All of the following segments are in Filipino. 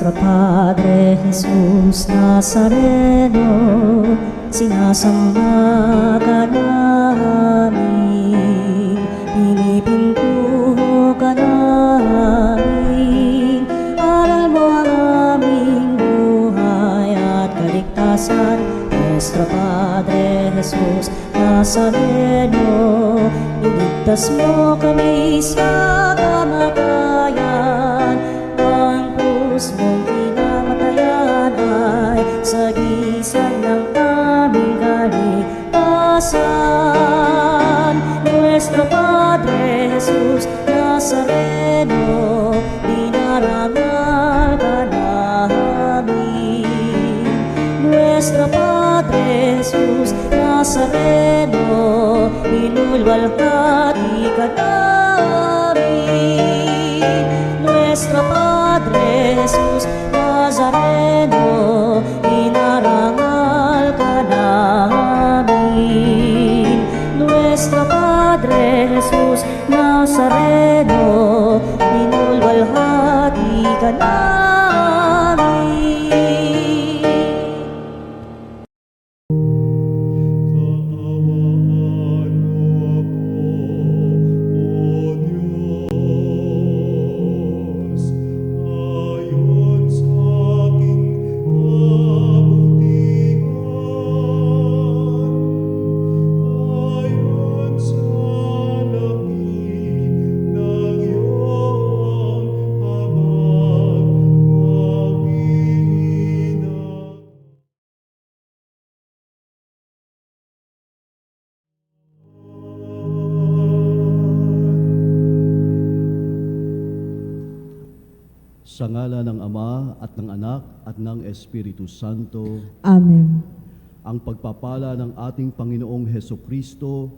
Nuestro Padre Jesús Nazareno, sinasamba ka namin, pinipintuho ka namin, aral mo ang aming buhay at kaligtasan. Nuestro Padre Jesús Nazareno, iligtas mo kami sa kamatayan. Ang krus mong pinamatayan ay sagisag ng aming kaligtasan. Nuestro Padre Jesús Nazareno, dinarangal ka namin. Nuestro Padre Jesús Nazareno, inulwalhati ka namin. Nuestro Padre Jesús Nazareno, inarangal ka namin. Nuestro Padre Jesús Nazareno, inulwalhati ka namin. Sa ngala ng Ama at ng Anak at ng Espiritu Santo. Amen. Ang pagpapala ng ating Panginoong Hesukristo,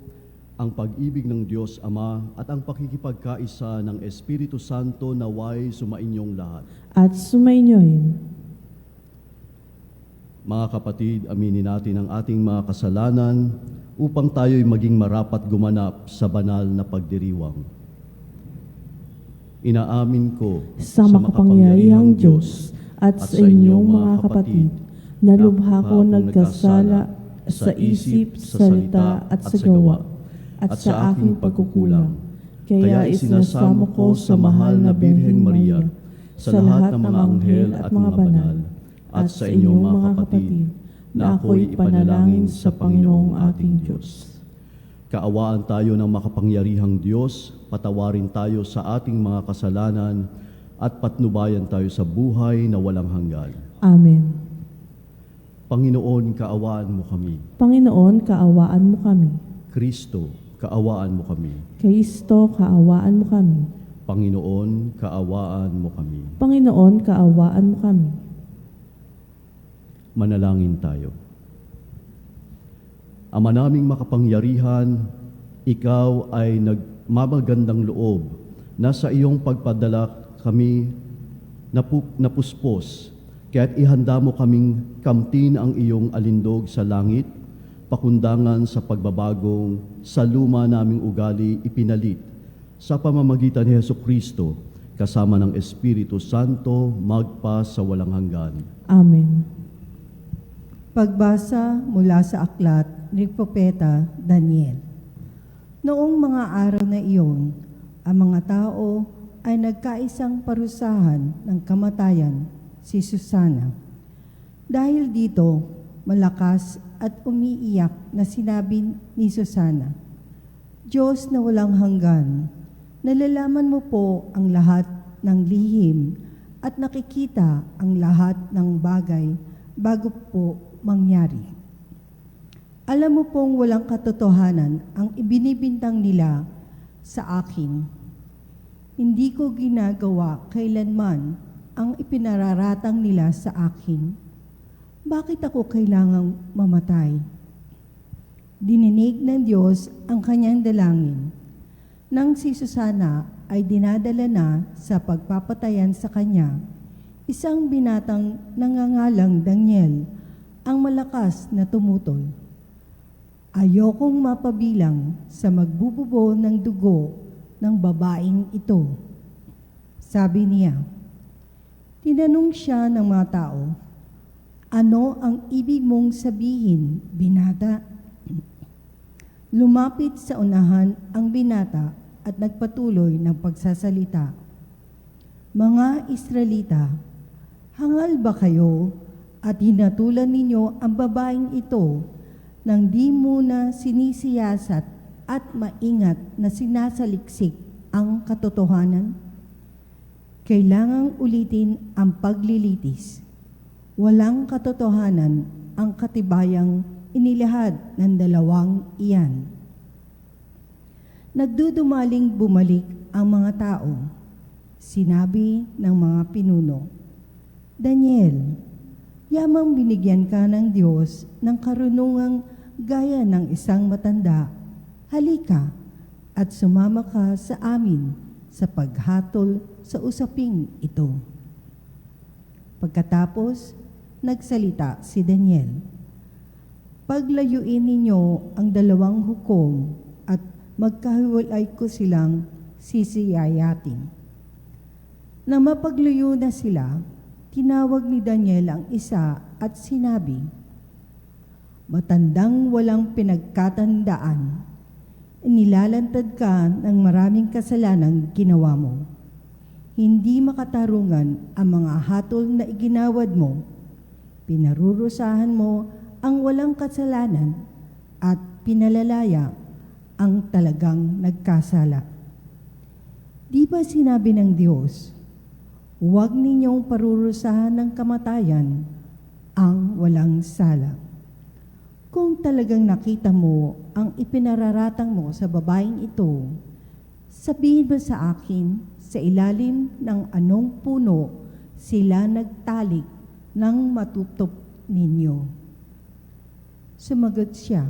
ang pag-ibig ng Diyos Ama at ang pakikipagkaisa ng Espiritu Santo naway sumainyong lahat. At sumainyoin. Mga kapatid, aminin natin ang ating mga kasalanan upang tayo'y maging marapat gumanap sa banal na pagdiriwang. Inaamin ko Sa makapangyarihang Diyos at sa inyong mga kapatid, na lubha ko nagkasala sa isip, salita at sa gawa, at sa aking pagkukulang. Kaya isinasamo ko sa mahal na Birheng Maria, sa lahat ng mga anghel at mga banal, at sa inyong mga kapatid, na ako'y ipanalangin sa Panginoong ating Diyos. Kaawaan tayo ng makapangyarihang Diyos, patawarin tayo sa ating mga kasalanan, at patnubayan tayo sa buhay na walang hanggan. Amen. Panginoon, kaawaan mo kami. Panginoon, kaawaan mo kami. Kristo, kaawaan mo kami. Kristo, kaawaan mo kami. Panginoon, kaawaan mo kami. Panginoon, kaawaan mo kami. Manalangin tayo. Ama naming makapangyarihan, ikaw ay nagmamagandang loob na sa iyong pagpadala kami napuspos, kaya't ihanda mo kaming kamtin ang iyong alindog sa langit, pakundangan sa pagbabagong sa luma naming ugali ipinalit sa pamamagitan ni Hesukristo, kasama ng Espiritu Santo, magpa sa walang hanggan. Amen. Pagbasa mula sa aklat ni Propeta Daniel. Noong mga araw na iyon, ang mga tao ay nagkaisang parusahan ng kamatayan, si Susana. Dahil dito, malakas at umiiyak na sinabi ni Susana, Diyos na walang hanggan, nalalaman mo po ang lahat ng lihim at nakikita ang lahat ng bagay bago po mangyari. Alam mo pong walang katotohanan ang ibinibintang nila sa akin. Hindi ko ginagawa kailanman ang ipinararatang nila sa akin. Bakit ako kailangang mamatay? Dininig ng Diyos ang kanyang dalangin. Nang si Susana ay dinadala na sa pagpapatayan sa kanya, isang binatang nangangalang Daniel ang malakas na tumutol. Ayokong mapabilang sa magbububo ng dugo ng babaeng ito. Sabi niya, Tinanong siya ng mga tao, "Ano ang ibig mong sabihin, binata?" Lumapit sa unahan ang binata at nagpatuloy ng pagsasalita, "Mga Israelita, hangal ba kayo at hinatulan ninyo ang babaeng ito nang di muna sinisiyasat at maingat na sinasaliksik ang katotohanan? Kailangang ulitin ang paglilitis. Walang katotohanan ang katibayang inilahad ng dalawang iyan." Nagdudumaling bumalik ang mga tao. Sinabi ng mga pinuno, "Daniel, yamang binigyan ka ng Diyos ng karunungang gaya ng isang matanda. Halika at sumama ka sa amin sa paghatol sa usaping ito." Pagkatapos, nagsalita si Daniel, "Paglayuin ninyo ang dalawang hukom at magkahiwalay ko silang sisiyayatin." Nang mapagluyo na sila, tinawag ni Daniel ang isa at sinabi, "Matandang walang pinagkatandaan, nilalantad ka ng maraming kasalanang ginawa mo. Hindi makatarungan ang mga hatol na iginawad mo. Pinarurusahan mo ang walang kasalanan at pinalalaya ang talagang nagkasala. Di ba sinabi ng Diyos, huwag ninyong parurusahan ng kamatayan ang walang sala? Kung talagang nakita mo ang ipinararatang mo sa babaeng ito, sabihin mo sa akin sa ilalim ng anong puno sila nagtalik ng matutop ninyo." Sumagot siya,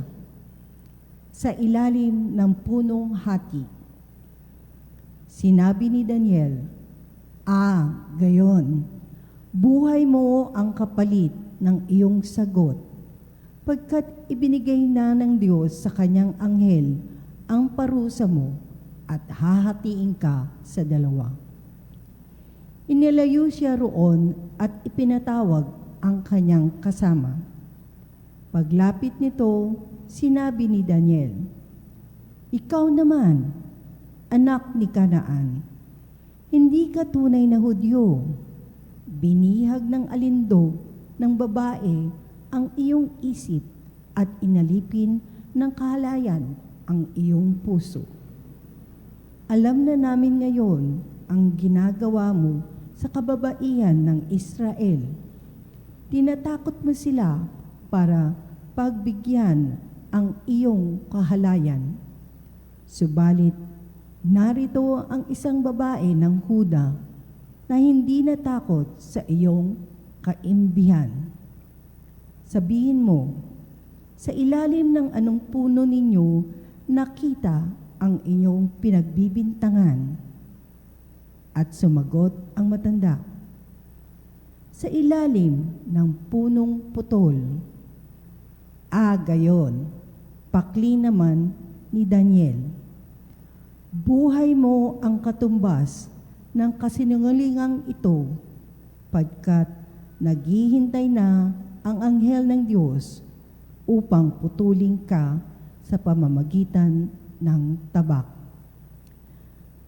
"Sa ilalim ng punong hati." Sinabi ni Daniel, "Gayon, buhay mo ang kapalit ng iyong sagot, pagkat ibinigay na ng Diyos sa kanyang anghel ang parusa mo at hahatiin ka sa dalawa." Inilayo siya roon at ipinatawag ang kanyang kasama. Paglapit nito, sinabi ni Daniel, "Ikaw naman, anak ni Kanaan, hindi ka tunay na Hudyo. Binihag ng alindog ng babae ang iyong isip at inalipin ng kahalayan ang iyong puso. Alam na namin ngayon ang ginagawa mo sa kababaihan ng Israel. Tinatakot mo sila para pagbigyan ang iyong kahalayan. Subalit, narito ang isang babae ng Huda na hindi natakot sa iyong kaimbihan. Sabihin mo, sa ilalim ng anong puno ninyo nakita ang inyong pinagbibintangan?" At sumagot ang matanda, "Sa ilalim ng punong putol." Gayon, pakli naman ni Daniel, "Buhay mo ang katumbas ng kasinungalingang ito, pagkat naghihintay na ang anghel ng Diyos upang putulin ka sa pamamagitan ng tabak."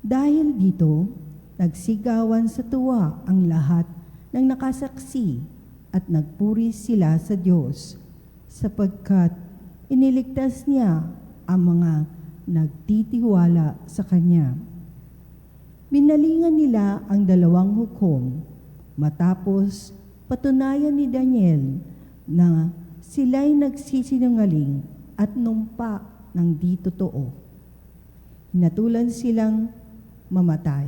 Dahil dito, nagsigawan sa tuwa ang lahat ng nakasaksi at nagpuri sila sa Diyos, sapagkat iniligtas niya ang mga nagtitiwala sa Kanya. Minalingan nila ang dalawang hukom, matapos patunayan ni Daniel na sila'y nagsisinungaling at numpa ng di totoo. Hinatulan silang mamatay.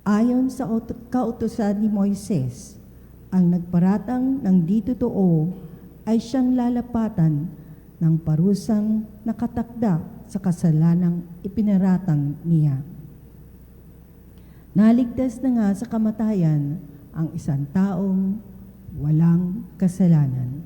Ayon sa kautusan ni Moises, ang nagparatang ng di totoo ay siyang lalapatan ng parusang nakatakda sa kasalanang ipinaratang niya. Naligtas na nga sa kamatayan ang isang taong walang kasalanan.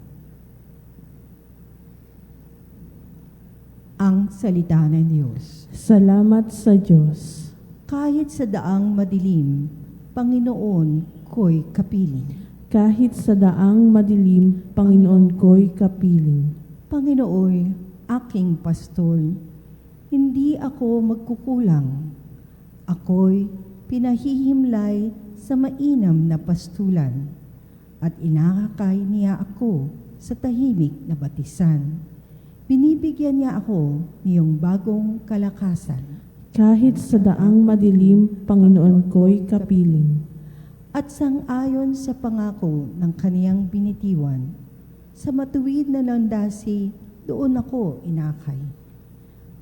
Ang salita ng Diyos. Salamat sa Diyos. Kahit sa daang madilim, Panginoon, ko'y kapiling. Kahit sa daang madilim, Panginoon ko'y kapiling. Panginooy, aking pastol, hindi ako magkukulang. Ako'y pinahihimlay sa mainam na pastulan at inakakay niya ako sa tahimik na batisan. Binibigyan niya ako niyong bagong kalakasan Kahit sa daang madilim, Panginoon ko'y kapiling. at sang-ayon sa pangako ng kaniyang binitiwan. Sa matuwid na landasi, doon ako inakay.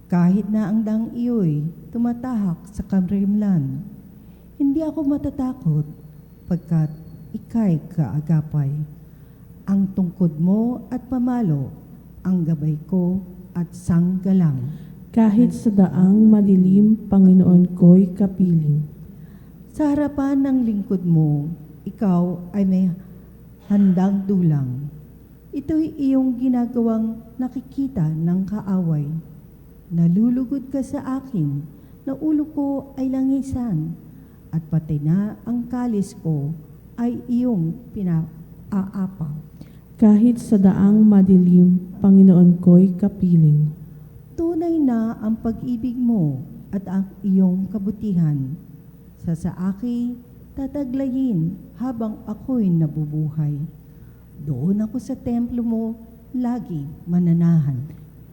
Kahit na ang dang iyo'y tumatahak sa kamrimlan, hindi ako matatakot pagkat ika'y kaagapay. Ang tungkod mo at pamalo, ang gabay ko at sanggalang. Kahit sa daang madilim, Panginoon ko'y kapiling. Sa harapan ng lingkod mo, ikaw ay may handang dulang. Ito'y iyong ginagawang nakikita ng kaaway. Nalulugod ka sa akin, na ulo ko ay langisan, at pati na ang kalis ko ay iyong pinaapaw. Kahit sa daang madilim, Panginoon ko'y kapiling. Tunay na ang pag-ibig mo at ang iyong kabutihan. Sa akin tataglayin habang ako'y nabubuhay. Doon ako sa templo mo lagi mananahan.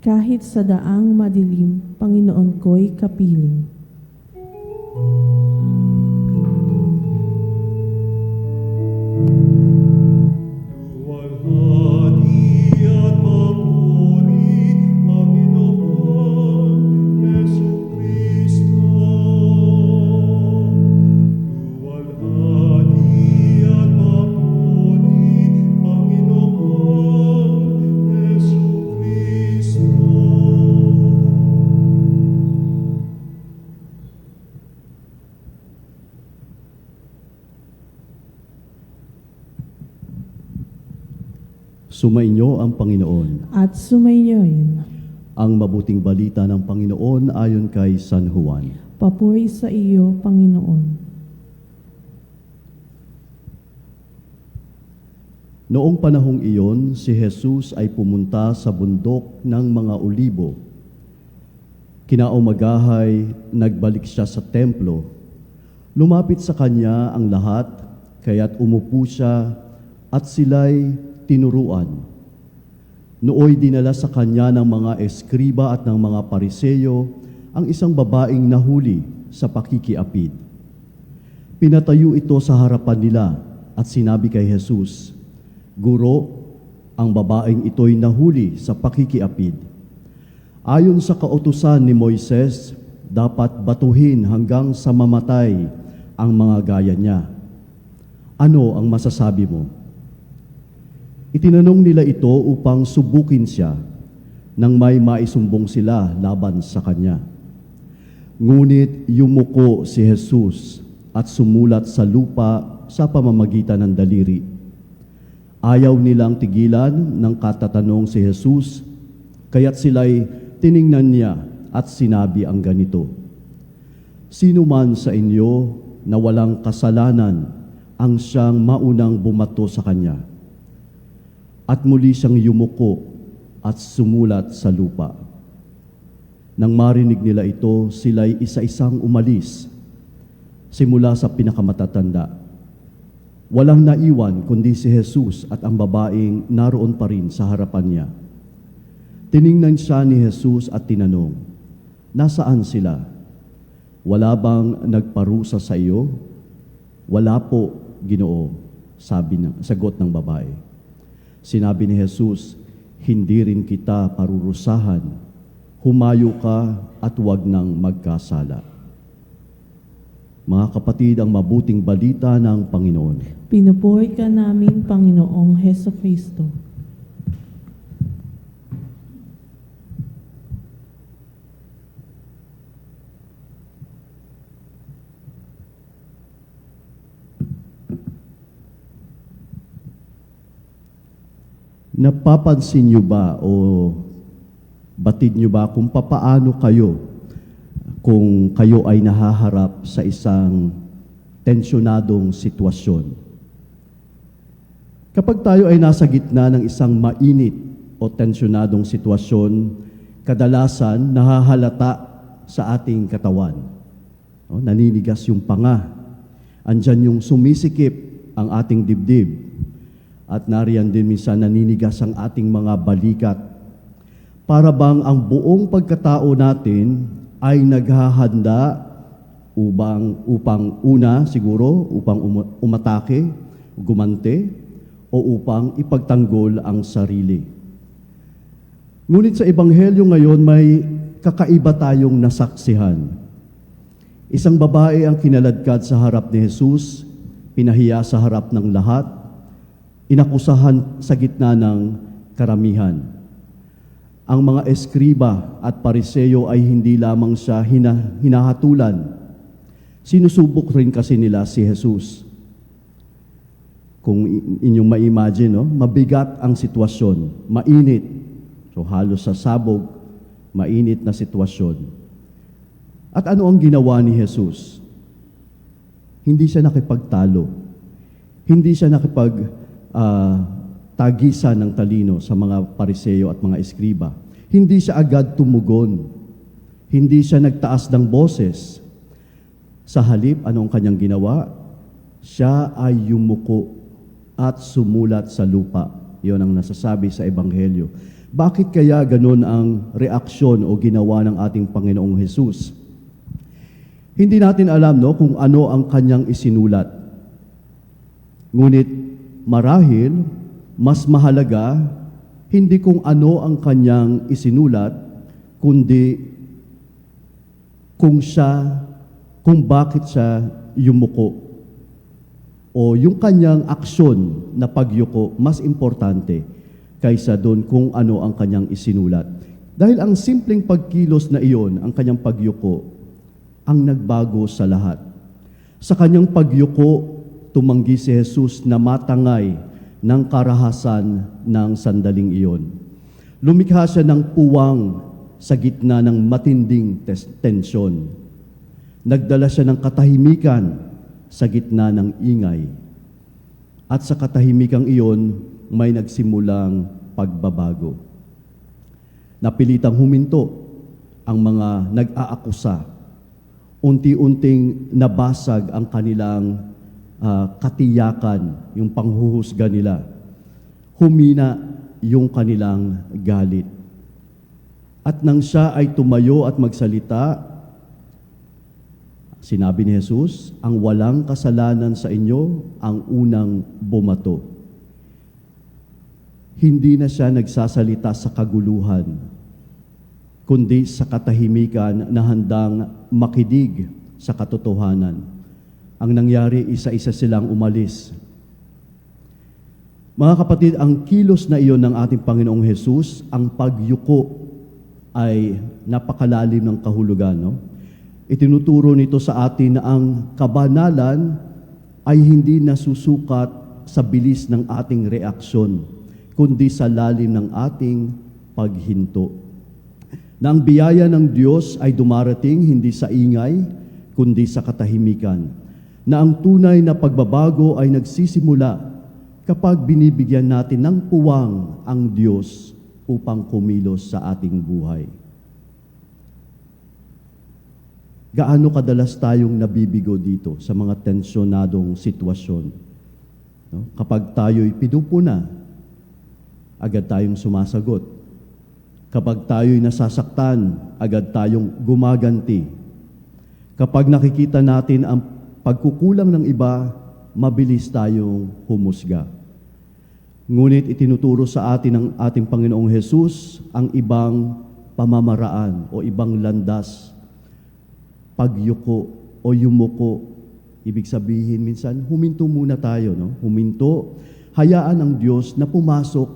Kahit sa daang madilim, Panginoon ko'y kapiling. Luwalhati at papuri, Panginoon Jesucristo. Luwalhati at papuri, Panginoon Jesucristo. Sumainyo ang Panginoon. At sumainyoin. Ang mabuting balita ng Panginoon ayon kay San Juan. Papuri sa iyo, Panginoon. Noong panahong iyon, si Jesus ay pumunta sa bundok ng mga Olibo. Kinaumagahay, nagbalik siya sa templo. Lumapit sa kanya ang lahat, kaya't umupo siya at sila'y tinuruan. Nooy dinala sa kanya ng mga eskriba at ng mga pariseyo ang isang babaeng nahuli sa pakikiapid. Pinatayo ito sa harapan nila at sinabi kay Jesus, "Guro, ang babaeng ito'y nahuli sa pakikiapid. Ayon sa kautusan ni Moises, dapat batuhin hanggang sa mamatay ang mga gaya niya. Ano ang masasabi mo?" Itinanong nila ito upang subukin siya nang may maisumbong sila laban sa kanya. Ngunit yumuko si Jesus at sumulat sa lupa sa pamamagitan ng daliri. Ayaw nilang tigilan ng katatanong si Jesus, kaya't sila'y tiningnan niya at sinabi ang ganito, "Sino man sa inyo na walang kasalanan ang siyang maunang bumato sa kanya?" At muli siyang yumuko at sumulat sa lupa. Nang marinig nila ito, sila'y isa-isang umalis, simula sa pinakamatatanda. Walang naiwan kundi si Jesus at ang babaeng naroon pa rin sa harapan niya. Tiningnan siya ni Jesus at tinanong, "Nasaan sila? Wala bang nagparusa sa iyo?" "Wala po, Ginoo," sagot ng babae. Sinabi ni Jesus, "Hindi rin kita parurusahan. Humayo ka at huwag nang magkasala." Mga kapatid, ang mabuting balita ng Panginoon. Pinupuri ka namin, Panginoong Heso Kristo. Napapansin niyo ba o batid niyo ba kung papaano kayo kung kayo ay nahaharap sa isang tensyonadong sitwasyon? Kapag tayo ay nasa gitna ng isang mainit o tensyonadong sitwasyon, kadalasan nahahalata sa ating katawan. Naninigas yung panga. Andyan yung sumisikip ang ating dibdib. At nariyan din minsan naninigas ang ating mga balikat. Para bang ang buong pagkatao natin ay naghahanda upang una siguro, upang umatake, gumante, o upang ipagtanggol ang sarili. Ngunit sa Ebanghelyo ngayon may kakaiba tayong nasaksihan. Isang babae ang kinaladkad sa harap ni Jesus, pinahiya sa harap ng lahat, inakusahan sa gitna ng karamihan. Ang mga eskriba at pariseyo ay hindi lamang siya hinahatulan. Sinusubok rin kasi nila si Jesus. Kung inyong ma-imagine, mabigat ang sitwasyon, mainit. So halos sa sabog, mainit na sitwasyon. At ano ang ginawa ni Jesus? Hindi siya nakipagtalo. Hindi siya tagisan ng talino sa mga pariseyo at mga eskriba. Hindi siya agad tumugon. Hindi siya nagtaas ng boses. Sa halip, anong kanyang ginawa? Siya ay yumuko at sumulat sa lupa. Iyon ang nasasabi sa Ebanghelyo. Bakit kaya ganun ang reaksyon o ginawa ng ating Panginoong Hesus? Hindi natin alam kung ano ang kanyang isinulat. Ngunit marahil, mas mahalaga, hindi kung ano ang kanyang isinulat, kundi kung bakit siya yumuko. O yung kanyang aksyon na pagyuko, mas importante kaysa doon kung ano ang kanyang isinulat. Dahil ang simpleng pagkilos na iyon, ang kanyang pagyuko, ang nagbago sa lahat. Sa kanyang pagyuko, tumanggi si Jesus na matangay ng karahasan ng sandaling iyon. Lumikha siya ng puwang sa gitna ng matinding tensyon. Nagdala siya ng katahimikan sa gitna ng ingay. At sa katahimikang iyon, may nagsimulang pagbabago. Napilitang huminto ang mga nag-aakusa. Unti-unting nabasag ang kanilang katiyakan, yung panghuhusga nila. Humina yung kanilang galit. At nang siya ay tumayo at magsalita, sinabi ni Jesus, ang walang kasalanan sa inyo ang unang bumato. Hindi na siya nagsasalita sa kaguluhan, kundi sa katahimikan na handang makinig sa katotohanan. Ang nangyari, isa-isa silang umalis. Mga kapatid, ang kilos na iyon ng ating Panginoong Jesus, ang pagyuko ay napakalalim ng kahulugan, Itinuturo nito sa atin na ang kabanalan ay hindi nasusukat sa bilis ng ating reaksyon, kundi sa lalim ng ating paghinto. Na ang biyaya ng Diyos ay dumarating hindi sa ingay, kundi sa katahimikan. Na ang tunay na pagbabago ay nagsisimula kapag binibigyan natin ng puwang ang Diyos upang kumilos sa ating buhay. Gaano kadalas tayong nabibigo dito sa mga tensyonadong sitwasyon? Kapag tayo'y pinupuna, agad tayong sumasagot. Kapag tayo'y nasasaktan, agad tayong gumaganti. Kapag nakikita natin ang pagkukulang ng iba, mabilis tayong humusga. Ngunit itinuturo sa atin ng ating Panginoong Hesus ang ibang pamamaraan o ibang landas. Pagyuko o yumuko, ibig sabihin minsan, huminto muna tayo, Huminto, hayaan ang Diyos na pumasok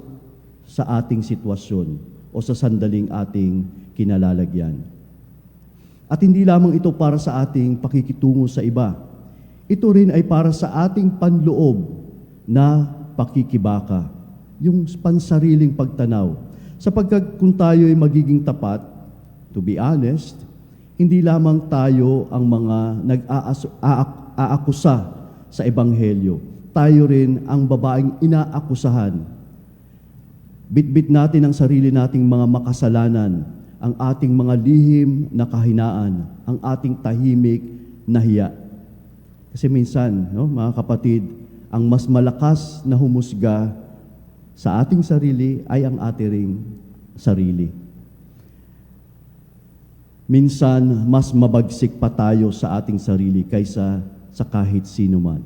sa ating sitwasyon o sa sandaling ating kinalalagyan. At hindi lamang ito para sa ating pakikitungo sa iba. Ito rin ay para sa ating panloob na pakikibaka, yung pansariling pagtanaw. Sapagkat kung tayo ay magiging tapat, to be honest, hindi lamang tayo ang mga nag-aakusa sa Ebanghelyo, tayo rin ang babaeng inaakusahan. Bitbit natin ang sarili nating mga makasalanan, ang ating mga lihim na kahinaan, ang ating tahimik na hiya. Kasi minsan, no, mga kapatid, ang mas malakas na humusga sa ating sarili ay ang ating sarili. Minsan, mas mabagsik pa tayo sa ating sarili kaysa sa kahit sino man.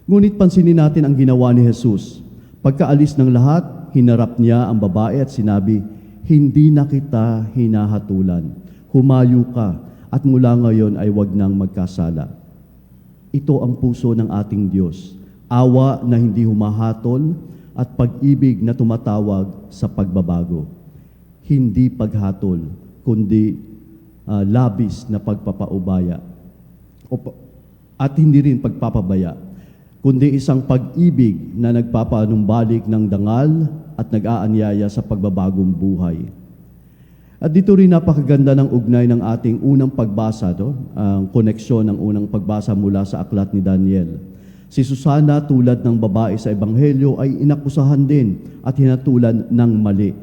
Ngunit pansinin natin ang ginawa ni Jesus. Pagkaalis ng lahat, hinarap niya ang babae at sinabi, "Hindi na kita hinahatulan. Humayo ka at mula ngayon ay wag nang magkasala." Ito ang puso ng ating Diyos. Awa na hindi humahatol at pag-ibig na tumatawag sa pagbabago. Hindi paghatol, kundi labis na pagpapaubaya. At hindi rin pagpapabaya, kundi isang pag-ibig na nagpapanumbalik ng dangal at nag-aanyaya sa pagbabagong buhay. At dito rin napakaganda ng ugnay ng ating unang pagbasa, ang koneksyon ng unang pagbasa mula sa aklat ni Daniel. Si Susana, tulad ng babae sa Ebanghelyo, ay inakusahan din at hinatulan ng mali.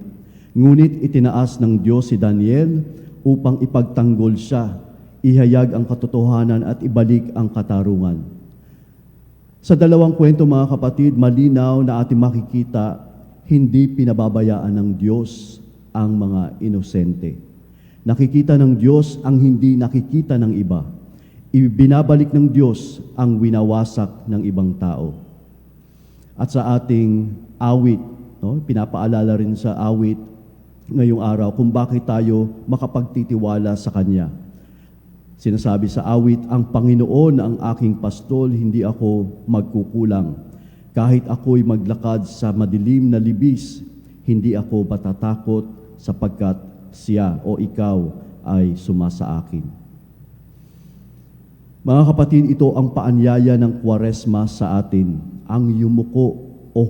Ngunit itinaas ng Diyos si Daniel upang ipagtanggol siya, ihayag ang katotohanan at ibalik ang katarungan. Sa dalawang kwento, mga kapatid, malinaw na ating makikita, hindi pinababayaan ng Diyos ang mga inosente. Nakikita ng Diyos ang hindi nakikita ng iba. Ibinabalik ng Diyos ang winawasak ng ibang tao. At sa ating awit, no, pinapaalala rin sa awit ngayong araw kung bakit tayo makapagtitiwala sa Kanya. Sinasabi sa awit, "Ang Panginoon ang aking pastol, hindi ako magkukulang. Kahit ako'y maglakad sa madilim na libis, hindi ako matatakot sapagkat siya o ikaw ay sumasa akin." Mga kapatid, ito ang paanyaya ng Kwaresma sa atin, ang yumuko o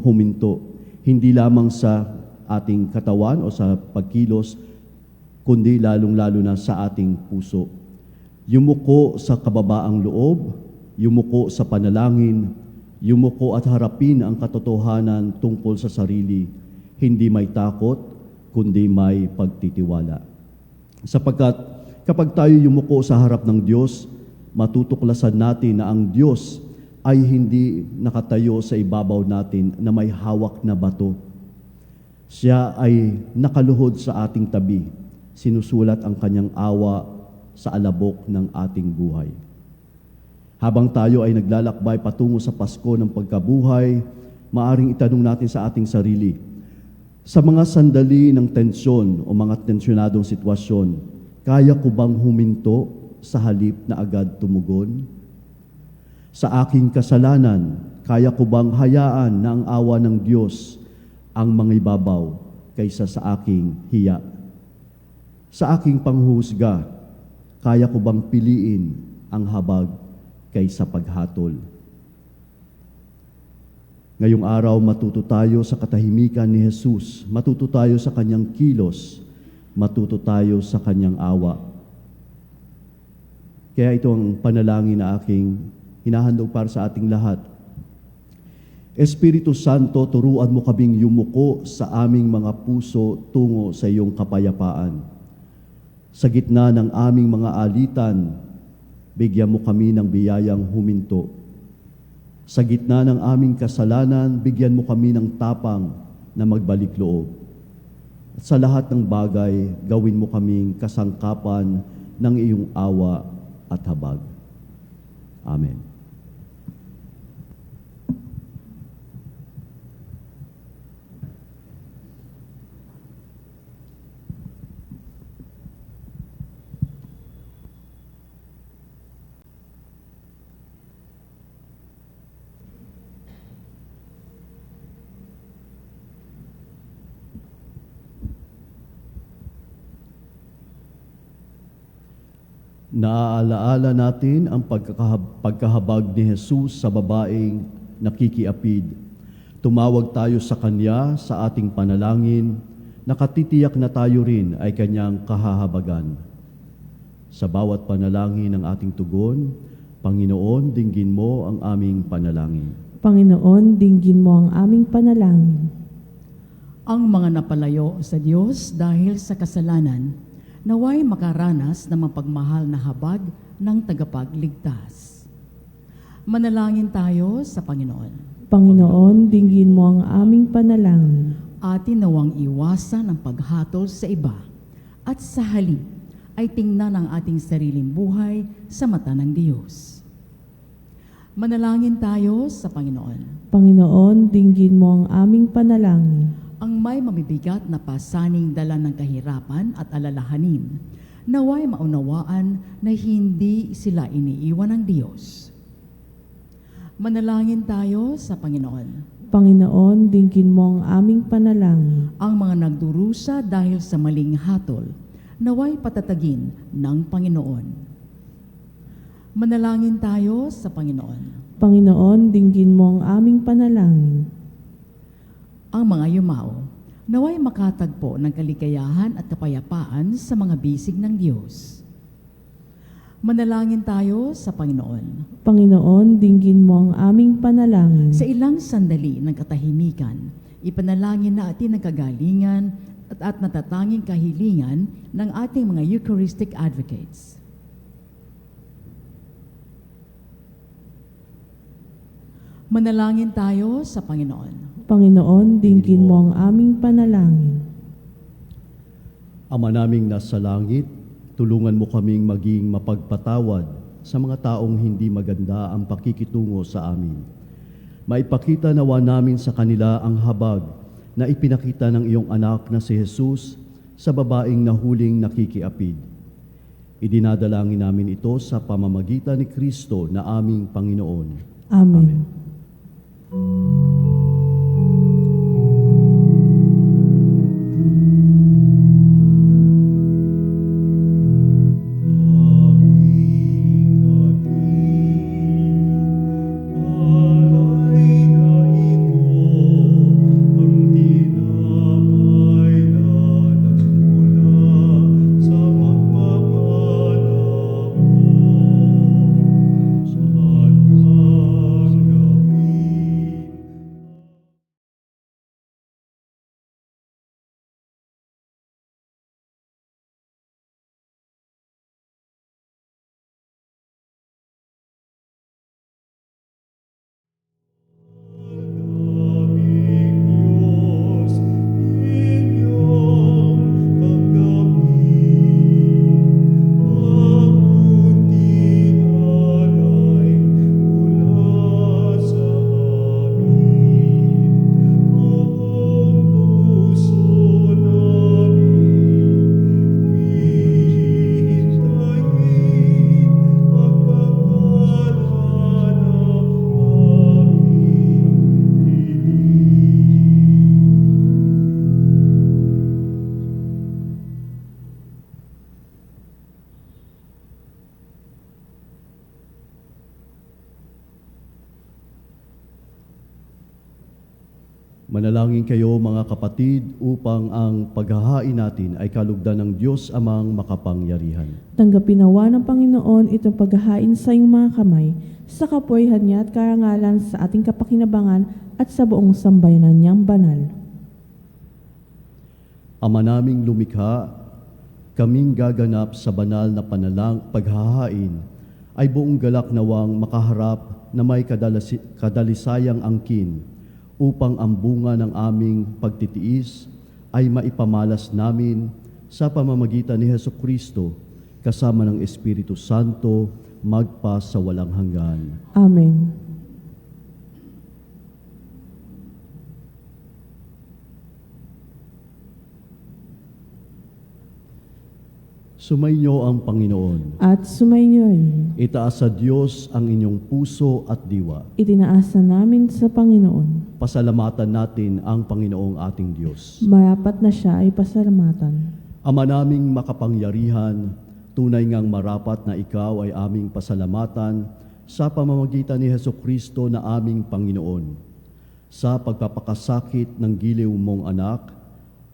huminto, hindi lamang sa ating katawan o sa pagkilos, kundi lalong-lalo na sa ating puso. Yumuko sa kababaang loob, yumuko sa panalangin, yumuko at harapin ang katotohanan tungkol sa sarili, hindi may takot, kundi may pagtitiwala. Sapagkat kapag tayo yumuko sa harap ng Diyos, matutuklasan natin na ang Diyos ay hindi nakatayo sa ibabaw natin na may hawak na bato. Siya ay nakaluhod sa ating tabi. Sinusulat ang kanyang awa sa alabok ng ating buhay. Habang tayo ay naglalakbay patungo sa Pasko ng pagkabuhay, maaring itanong natin sa ating sarili, sa mga sandali ng tensyon o mga tensyonadong sitwasyon, kaya ko bang huminto sa halip na agad tumugon? Sa aking kasalanan, kaya ko bang hayaan na ang awa ng Diyos ang mangibabaw kaysa sa aking hiya? Sa aking panghuhusga, kaya ko bang piliin ang habag kaysa paghatol? Ngayong araw, matuto tayo sa katahimikan ni Jesus, matuto tayo sa kanyang kilos, matuto tayo sa kanyang awa. Kaya ito ang panalangin na aking hinahandog para sa ating lahat. Espiritu Santo, turuan mo kaming yumuko sa aming mga puso tungo sa iyong kapayapaan. Sa gitna ng aming mga alitan, bigyan mo kami ng biyayang huminto. Sa gitna ng aming kasalanan, bigyan mo kami ng tapang na magbalik loob. At sa lahat ng bagay, gawin mo kaming kasangkapan ng iyong awa at habag. Amen. Naaalaala natin ang pagkahabag ni Jesus sa babaeng nakikiapid. Tumawag tayo sa Kanya sa ating panalangin, nakatitiyak na tayo rin ay Kanyang kahahabagan. Sa bawat panalangin ng ating tugon, Panginoon, dinggin mo ang aming panalangin. Panginoon, dinggin mo ang aming panalangin. Ang mga napalayo sa Diyos dahil sa kasalanan, naway makaranas ng mapagmahal na habag ng tagapagligtas. Manalangin tayo sa Panginoon. Panginoon, dinggin mo ang aming panalangin. Atin nawang iwasan ang paghatol sa iba at sa halip ay tingnan ang ating sariling buhay sa mata ng Diyos. Manalangin tayo sa Panginoon. Panginoon, dinggin mo ang aming panalangin. Ang may mamibigat na pasaning dala ng kahirapan at alalahanin, naway maunawaan na hindi sila iniiwan ng Diyos. Manalangin tayo sa Panginoon. Panginoon, dinggin mo ang aming panalangin. Ang mga nagdurusa dahil sa maling hatol, naway patatagin ng Panginoon. Manalangin tayo sa Panginoon. Panginoon, dinggin mo ang aming panalangin. Ang mga yumao, naway makatagpo ng kaligayahan at kapayapaan sa mga bisig ng Diyos. Manalangin tayo sa Panginoon. Panginoon, dinggin mo ang aming panalangin. Sa ilang sandali ng katahimikan, ipanalangin natin ang kagalingan at natatanging kahilingan ng ating mga Eucharistic advocates. Manalangin tayo sa Panginoon. Panginoon, dinggin mo ang aming panalangin. Ama naming nasa langit, tulungan mo kaming maging mapagpatawad sa mga taong hindi maganda ang pakikitungo sa amin. Maipakita nawa namin sa kanila ang habag na ipinakita ng iyong anak na si Jesus sa babaeng nahuling nakikiapid. Idinadalangin namin ito sa pamamagitan ni Kristo na aming Panginoon. Amen. Manalangin kayo mga kapatid upang ang paghahain natin ay kalugdan ng Diyos amang makapangyarihan. Tanggapin nawa ng Panginoon itong paghahain sa iyong mga kamay, sa kapuyahan niya at karangalan sa ating kapakinabangan at sa buong sambayanan niyang banal. Ama naming lumikha, kaming gaganap sa banal na paghahain ay buong galak nawang makaharap na may kadalisayang angkin upang ang bunga ng aming pagtitiis ay maipamalas namin sa pamamagitan ni Hesukristo kasama ng Espiritu Santo magpa sa walang hanggan. Amen. Sumainyo ang Panginoon. At sumainyo'y Itaas sa Diyos ang inyong puso at diwa. itinaasa namin sa Panginoon. Pasalamatan natin ang Panginoong ating Diyos. Marapat na siya ay pasalamatan. Ama naming makapangyarihan, tunay ngang marapat na ikaw ay aming pasalamatan sa pamamagitan ni Hesukristo na aming Panginoon. Sa pagpapakasakit ng giliw mong anak,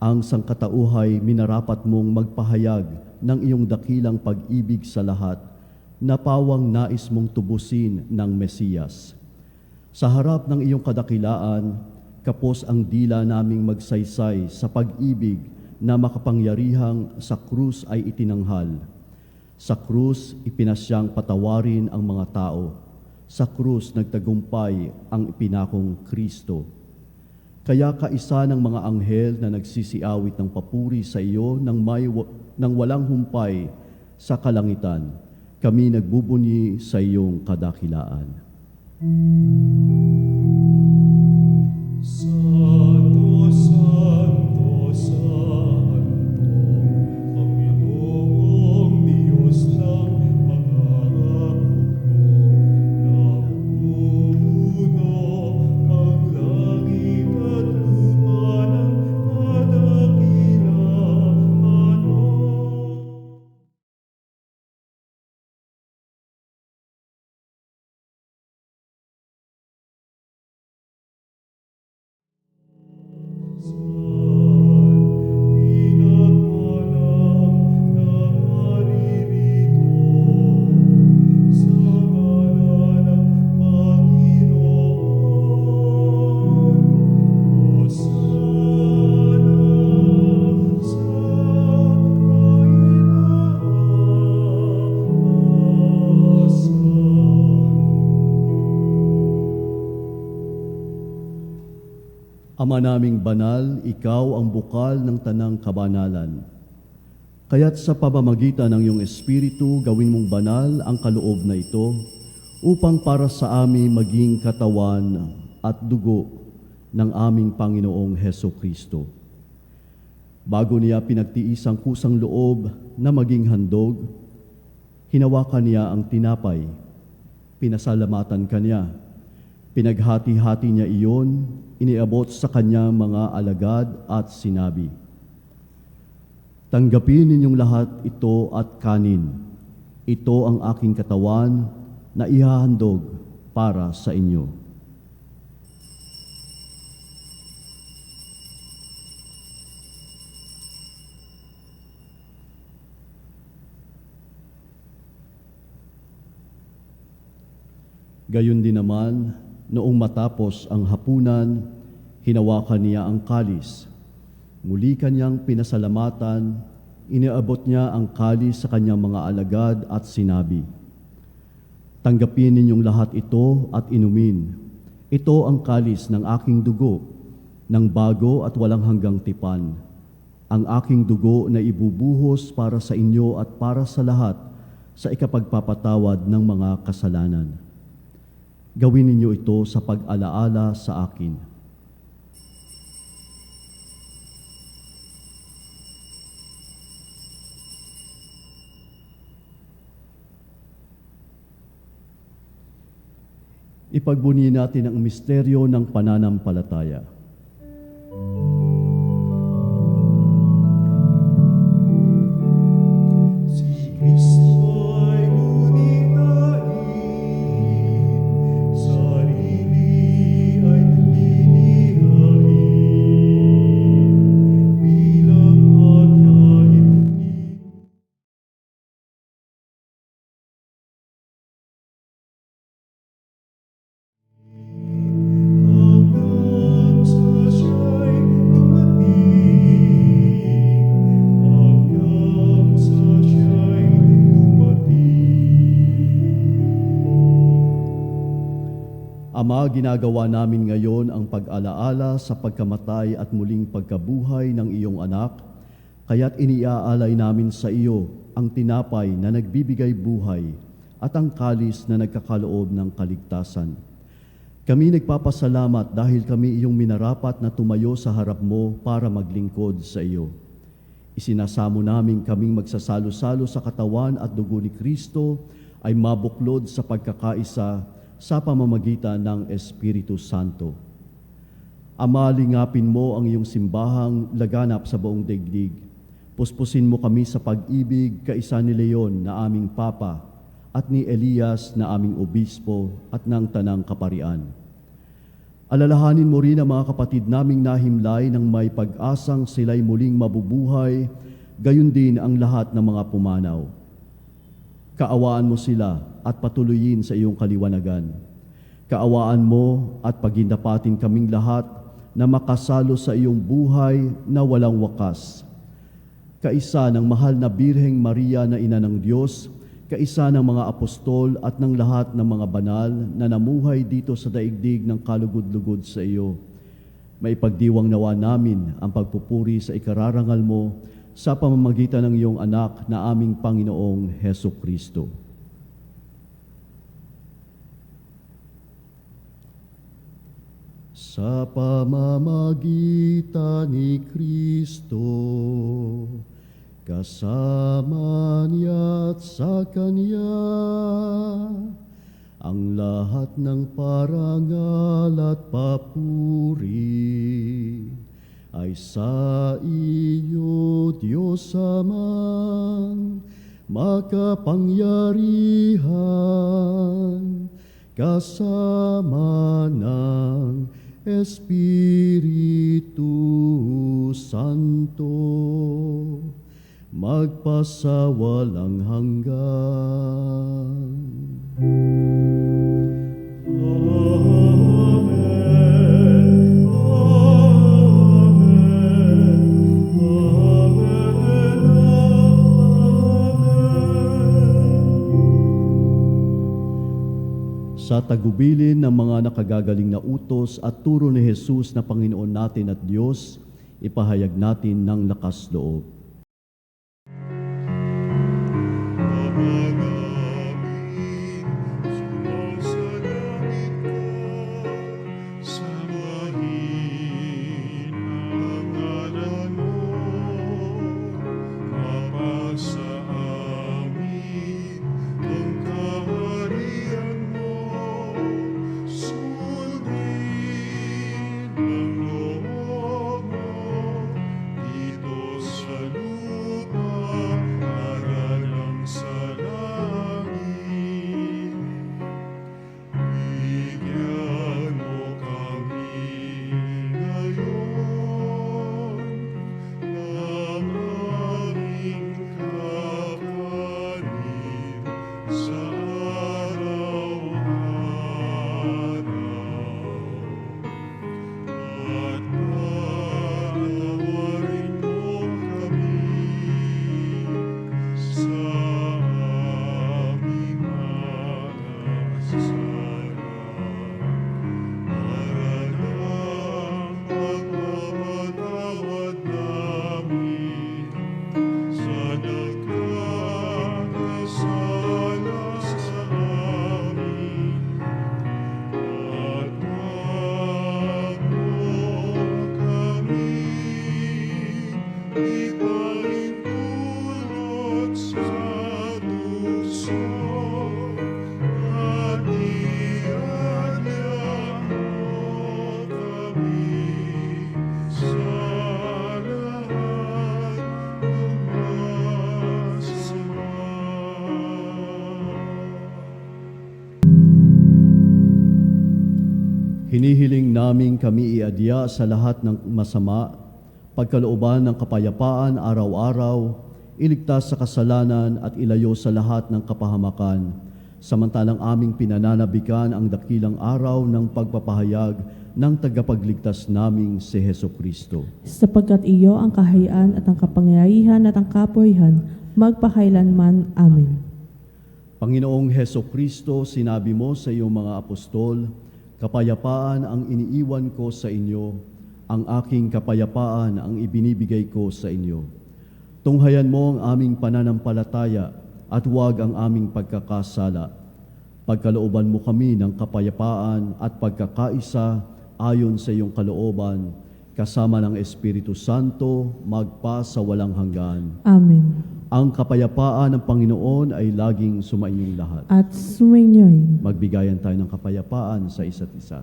ang sangkatauhay minarapat mong magpahayag ng iyong dakilang pag-ibig sa lahat na pawang nais mong tubusin ng Mesiyas. Sa harap ng iyong kadakilaan, kapos ang dila naming magsaysay sa pag-ibig na makapangyarihang sa krus ay itinanghal. Sa krus, ipinasyang patawarin ang mga tao. Sa krus, nagtagumpay ang ipinakong Kristo. Kaya kaisa ng mga anghel na nagsisiawit ng papuri sa iyo nang walang humpay sa kalangitan, kami nagbubunyi sa iyong kadakilaan. Santo, Santo, Santo, Panginoong Diyos ng mga hukbo, napuno ang langit at lupa ng kadakilaan mo. Ama naming banal, ikaw ang bukal ng tanang kabanalan. Kaya't sa pamamagitan ng iyong Espiritu, gawin mong banal ang kaloob na ito, upang para sa amin maging katawan at dugo ng aming Panginoong Heso Kristo. Bago niya pinagtiis ang kusang loob na maging handog, hinawakan niya ang tinapay, pinasalamatan kanya, pinaghati-hati niya iyon, iniabot sa kanyang mga alagad at sinabi, "Tanggapin ninyong lahat ito at kanin. Ito ang aking katawan na ihahandog para sa inyo." Gayon din naman, noong matapos ang hapunan, hinawakan niya ang kalis. Muli kanyang pinasalamatan, iniabot niya ang kalis sa kanyang mga alagad at sinabi, "Tanggapin ninyong lahat ito at inumin. Ito ang kalis ng aking dugo, ng bago at walang hanggang tipan. Ang aking dugo na ibubuhos para sa inyo at para sa lahat sa ikapagpapatawad ng mga kasalanan. Gawin ninyo ito sa pag-alaala sa akin." Ipagbunyi natin ang misteryo ng pananampalataya. Si Kristo ay unitahin, sarili ay lilihain, bilang pagkain. Hanggang sa siya'y dumating, hanggang sa siya'y dumating. Ama, ginagawa namin ngayon ang pag-alaala sa pagkamatay at muling pagkabuhay ng iyong anak, kaya't iniaalay namin sa iyo ang tinapay na nagbibigay buhay at ang kalis na nagkakaloob ng kaligtasan. Kami nagpapasalamat dahil kami iyong minarapat na tumayo sa harap mo para maglingkod sa iyo. Isinasamo namin kaming magsasalo-salo sa katawan at dugo ni Kristo ay mabuklod sa pagkakaisa sa pamamagitan ng Espiritu Santo. Ama, lingapin mo ang iyong simbahang laganap sa buong daigdig. Puspusin mo kami sa pag-ibig kaisa ni Leon na aming Papa at ni Elias na aming Obispo at ng Tanang Kaparian. Alalahanin mo rin ang mga kapatid naming nahimlay ng may pag-asang sila'y muling mabubuhay, gayon din ang lahat ng mga pumanaw. Kaawaan mo sila at patuloyin sa iyong kaliwanagan. Kaawaan mo at pagindapatin kaming lahat na makasalo sa iyong buhay na walang wakas. Kaisa ng mahal na Birheng Maria na Ina ng Diyos, kaisa ng mga apostol at ng lahat ng mga banal na namuhay dito sa daigdig ng kalugod-lugod sa iyo. Maipagdiwang nawa namin ang pagpupuri sa ikararangal mo sa pamamagitan ng iyong anak na aming Panginoong Heso Kristo. Sa pamamagitan ni Kristo, kasama niya at sa Kanya, ang lahat ng parangal at papuri ay sa iyo, Diyos Amang makapangyarihan, kasama ng Espiritu Santo, magpasawalang hanggan. Amen. Sa tagubilin ng mga nakagagaling na utos at turo ni Jesus na Panginoon natin at Diyos, ipahayag natin ng lakas loob. Hinihiling namin kami iadya sa lahat ng masama, pagkalooban ng kapayapaan araw-araw, iligtas sa kasalanan at ilayo sa lahat ng kapahamakan, samantalang aming pinananabikan ang dakilang araw ng pagpapahayag ng tagapagligtas naming si Heso Kristo. Sapagkat iyo ang kahayaan at ang kapangyarihan at ang kapurihan, magpakailanman. Amen. Panginoong Heso Kristo, sinabi mo sa iyong mga apostol, kapayapaan ang iniiwan ko sa inyo, ang aking kapayapaan ang ibinibigay ko sa inyo. Tunghayan mo ang aming pananampalataya at huwag ang aming pagkakasala. Pagkalooban mo kami ng kapayapaan at pagkakaisa ayon sa iyong kalooban, kasama ng Espiritu Santo, magpa sa walang hanggan. Amen. Ang kapayapaan ng Panginoon ay laging sumainyong lahat. At sumainyo'y Magbigayan tayo ng kapayapaan sa isa't isa.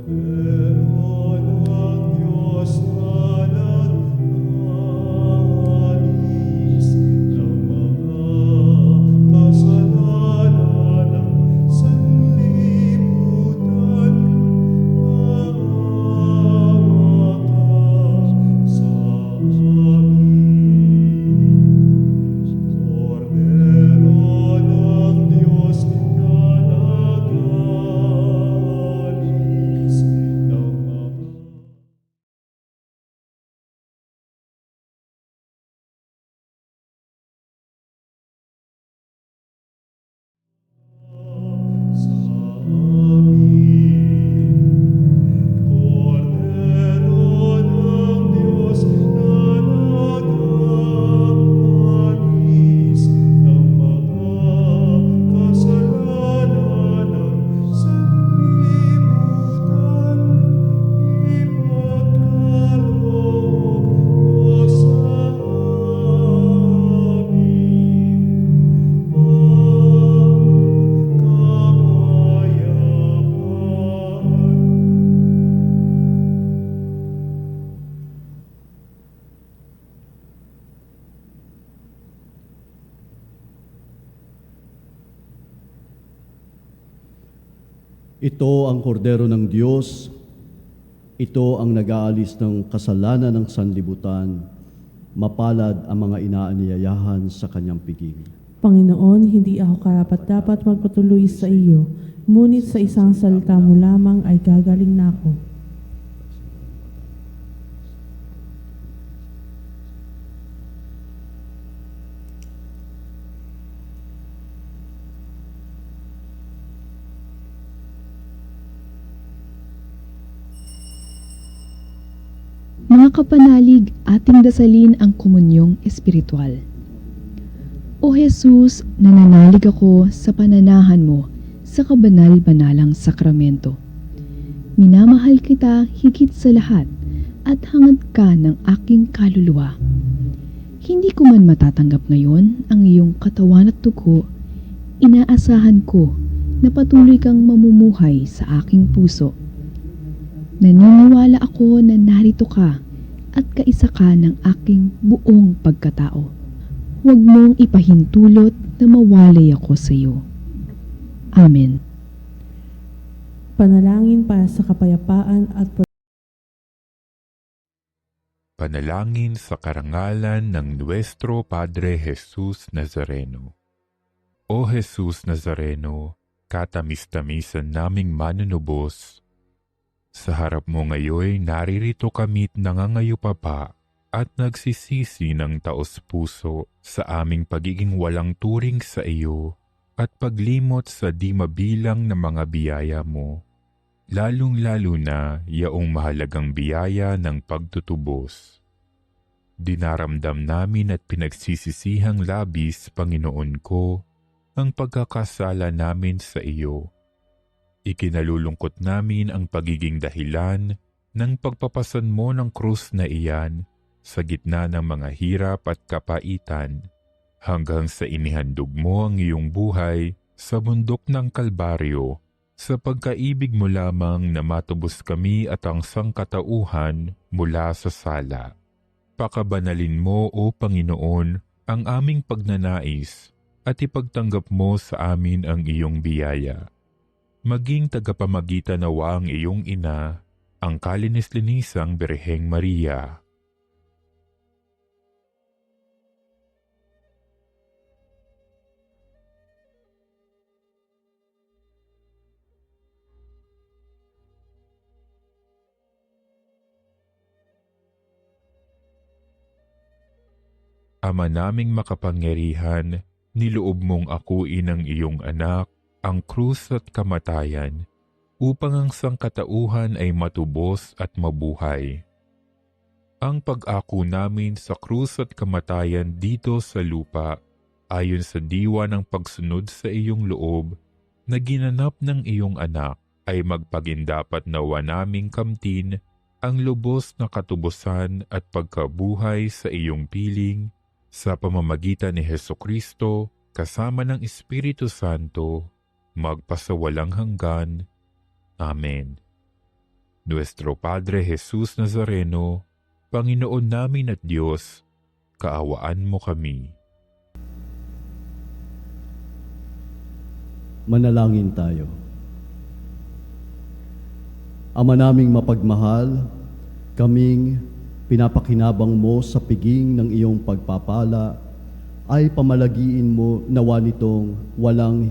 Meron ang Diyos na nag-alis ng mga kasalanan ng sanlibutan. Maawa ka sa Ito ang kordero ng Diyos. Ito ang nag-aalis ng kasalanan ng sanlibutan. Mapalad ang mga inaanyayahan sa kanyang piging. Panginoon, hindi ako karapat-dapat magpatuloy sa iyo, ngunit sa isang salita mo lamang ay gagaling na ako. Mga kapanalig, ating dasalin ang komunyong espiritual. O Jesus, nananalig ako sa pananahan mo sa kabanal-banalang sakramento. Minamahal kita higit sa lahat at hangad ka ng aking kaluluwa. Hindi ko man matatanggap ngayon ang iyong katawan at dugo, inaasahan ko na patuloy kang mamumuhay sa aking puso. Naniniwala ako na narito ka at kaisa ka ng aking buong pagkatao. Huwag mong ipahintulot na mawalay ako sa iyo. Amen. Panalangin para sa kapayapaan at Panalangin sa karangalan ng Nuestro Padre Jesus Nazareno. O Jesus Nazareno, katamis-tamisan naming manunubos, sa harap mo ngayon naririto kami't nangangayupapa at nagsisisi ng taos-puso sa aming pagiging walang turing sa iyo at paglimot sa di mabilang na mga biyaya mo, lalong-lalo na yaong mahalagang biyaya ng pagtutubos. Dinaramdam namin at pinagsisisihang labis, Panginoon ko, ang pagkakasala namin sa iyo. Ikinalulungkot namin ang pagiging dahilan ng pagpapasan mo ng krus na iyan sa gitna ng mga hirap at kapaitan, hanggang sa inihandog mo ang iyong buhay sa bundok ng Kalbaryo, sa pagkaibig mo lamang na matubos kami at ang sangkatauhan mula sa sala. Pakabanalin mo, O Panginoon, ang aming pagnanais at ipagtanggap mo sa amin ang iyong biyaya. Maging tagapamagitan nawa ang iyong ina, ang kalinis-linisang Birheng Maria. Ama naming makapangyarihan, niloob mong akuin ang iyong anak, ang krus at kamatayan, upang ang sangkatauhan ay matubos at mabuhay. Ang pag-ako namin sa krus at kamatayan dito sa lupa, ayon sa diwa ng pagsunod sa iyong loob, na ginanap ng iyong anak, ay magpagindapat nawa naming kamtin ang lubos na katubusan at pagkabuhay sa iyong piling, sa pamamagitan ni Hesukristo, kasama ng Espiritu Santo, magpasawalang hanggan. Amen. Nuestro Padre Jesus Nazareno, Panginoon namin at Diyos, kaawaan mo kami. Manalangin tayo. Ama naming mapagmahal, kaming pinapakinabang mo sa piging ng iyong pagpapala, ay pamalagiin mo nawa nitong walang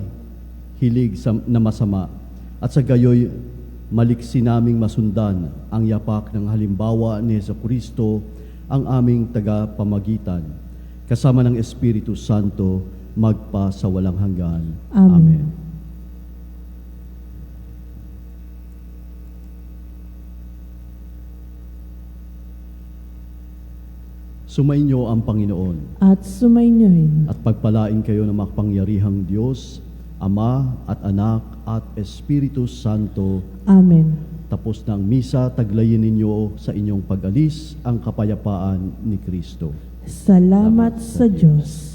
hilig na masama, at sa gayoy maliksi naming masundan ang yapak ng halimbawa ni Jesucristo, ang aming tagapamagitan, kasama ng Espiritu Santo, magpa sa walang hanggan. Amen. Sumainyo ang Panginoon, At sumainyohin. at pagpalain kayo ng makapangyarihang Diyos, Ama at Anak at Espiritu Santo. Amen. Tapos ng misa, taglayin ninyo sa inyong pag-alis ang kapayapaan ni Kristo. Salamat sa Diyos.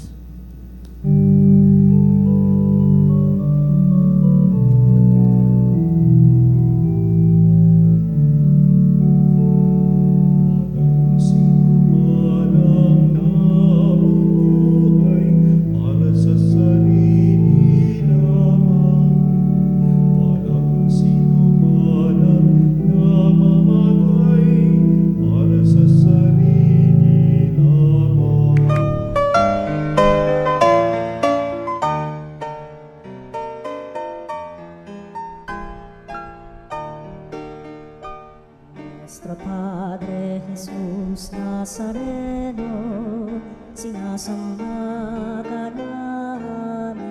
Para sa sarili lamang, walang Nuestro Padre Jesus Nazareno, sinasamba ka namin,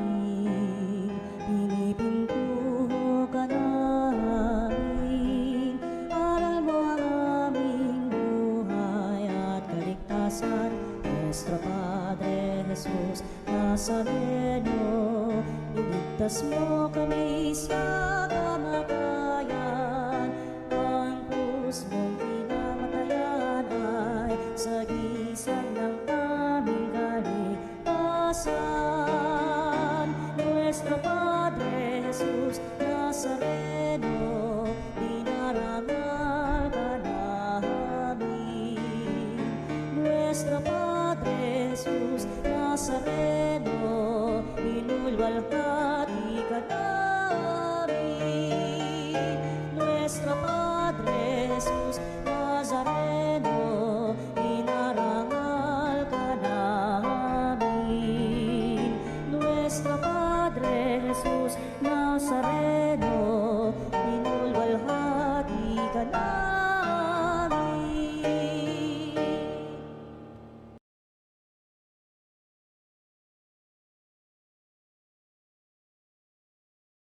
pinipintuho ka namin, aral mo ang aming buhay at kaligtasan. Nuestro Padre Jesus Nazareno, iligtas mo kami sa kamatayan. Ang krus mong pinamatayan ay sagisag ng aming kaligtasan. Nuestro Padre Jesus Nazareno,